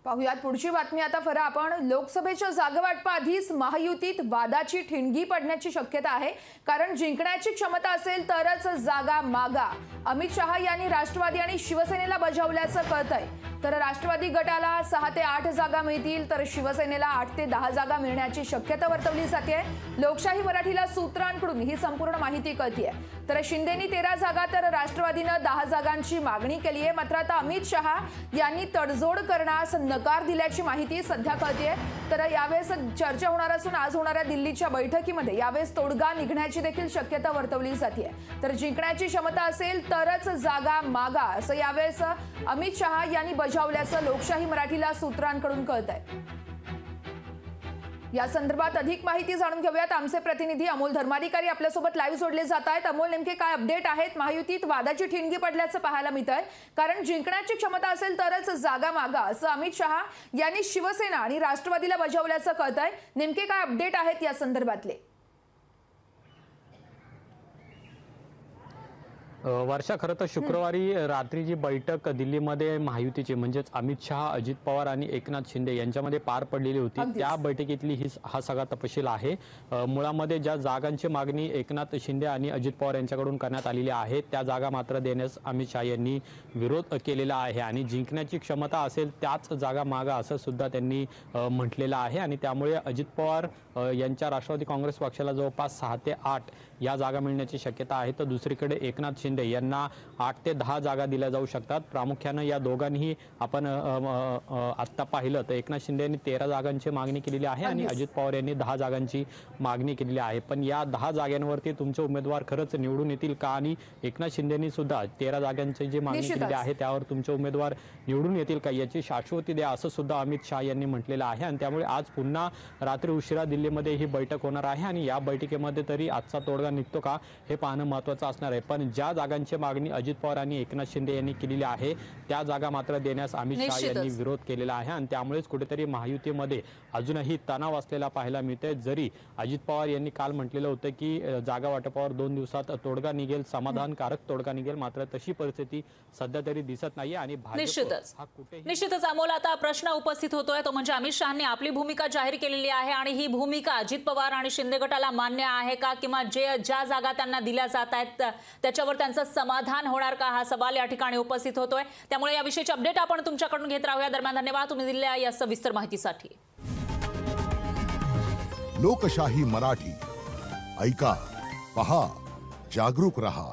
पाहुयात पुढची बातमी आता फरा आपण लोकसभेच्या जागावाटपाआधीच महायुतीत वादाची ठिणगी पडण्याची शक्यता आहे। कारण जिंकण्याची क्षमता असेल तरच जागा मागा अमित शहा यांनी राष्ट्रवादी आणि शिवसेनेला बजावल्याचं कळतंय। तर राष्ट्रवादी गटाला 6 ते 8 जागा मिळतील तर शिवसेनेला 8 ते 10 जागा मिळण्याची शक्यता वर्तवली जाते। लोकशाही मराठीला सूत्रांकडून ही संपूर्ण माहिती कळतीये। तर शिंदेनी 13 जागा तर राष्ट्रवादीनं 10 जागांची मागणी केली आहे। मात्र आता अमित शहा यांनी तडजोड करण्यास नकार दिल्याची माहिती सध्या कळतेय। तर यावेळेस चर्चा होणार असून आज होणाऱ्या दिल्लीच्या बैठकीमध्ये यावेळेस तोडगा निघण्याची देखील शक्यता वर्तवली जाते। तर जिंकण्याची क्षमता असेल तरच जागा मागा असं यावेळेस अमित शहा यांनी बजावल्याचं लोकशाही मराठीला सूत्रांकडून कळतंय। या संदर्भात अधिक माहिती जाणून घेऊयात। आमचे प्रतिनिधी अमोल धर्माधिकारी आपल्यासोबत लाईव्ह जोडले जात आहेत। अमोल, नेमके काय अपडेट आहेत? महायुतीत वादाची ठिणगी पडल्याचं पाहायला मिळतंय। कारण जिंकण्याची क्षमता असेल तरच जागा मागा असं अमित शहा यांनी शिवसेना आणि राष्ट्रवादीला बजावल्याचं कळतंय। नेमके काय अपडेट आहेत या संदर्भातले? वर्षा, खरं तर शुक्रवारी रात्री जी बैठक दिल्लीमध्ये महायुतीची म्हणजेच अमित शहा, अजित पवार आणि एकनाथ शिंदे यांच्यामध्ये पार पडलेली होती, त्या बैठकीतली हा सगळा तपशील आहे। मुळामध्ये ज्या जागांची मागणी एकनाथ शिंदे आणि अजित पवार यांच्याकडून करण्यात आलेली आहे त्या जागा मात्र देण्यास अमित शहा यांनी विरोध केलेला आहे आणि जिंकण्याची क्षमता असेल त्याच जागा मागा असं सुद्धा त्यांनी म्हटलेलं आहे। आणि त्यामुळे अजित पवार यांच्या राष्ट्रवादी काँग्रेस पक्षाला जवळपास 6 ते 8 या जागा मिळण्याची शक्यता आहे। तर दुसरीकडे एकनाथ शिंदे यांना 8 ते 10 जागा दिल्या जाऊ शकतात। प्रामुख्याने या दोघांनी आपण आत्ता पाहिलं तर एकनाथ शिंदे यांनी 13 जागांची मागणी केलेली आहे आणि अजित पवार यांनी 10 जागांची मागणी केलेली आहे। पण या 10 जागांवरती तुमचे उमेदवार खरंच निवडून येतील का? आणि एकनाथ शिंदेनी सुद्धा 13 जागांची जी मागणी केलेली आहे त्यावर तुमचे उमेदवार निवडून येतील का याची शाश्वती द्या असं सुद्धा अमित शहा यांनी म्हटलेलं आहे। आणि त्यामुळे आज पुन्हा रात्री उशिरा दिल्लीमध्ये ही बैठक होणार आहे आणि या बैठकीमध्ये तरी आजचा तोडगा निघतो का हे पाहणं महत्त्वाचं असणार आहे। पण ज्या जागांची मागणी अजित पवार आणि एकनाथ शिंदे यांनी केलेली आहे त्या जागा मात्र देण्यास अमित शहा यांनी विरोध केलेला आहे आणि त्यामुळेच कुठेतरी महायुतीमध्ये अजूनही तणाव असलेला पाहायला मिळतोय। जरी अजित पवार यांनी काल म्हटलेलं होतं की जागा वाटपावर 2 दिवसात तोडगा निघेल, समाधानकारक तोडगा निघेल, मात्र तशी परिस्थिती सध्या तरी दिसत नाहीये। आणि निश्चितच अमोल, आता प्रश्न उपस्थित होतोय तो म्हणजे अमित शहांनी आपली भूमिका जाहीर केलेली आहे आणि ही भूमिका अजित पवार आणि शिंदे गटाला मान्य आहे का, किंवा ज्या जागा त्यांना दिल्या जात आहेत त्याच्यावर त्यांचं समाधान होणार का, हा सवाल या ठिकाणी उपस्थित होतोय। त्यामुळे याविषयीचे अपडेट आपण तुमच्याकडून घेत राहूया। दरम्यान धन्यवाद तुम्ही दिलेल्या या सविस्तर माहितीसाठी। लोकशाही मराठी ऐका, पहा, जागरूक रहा।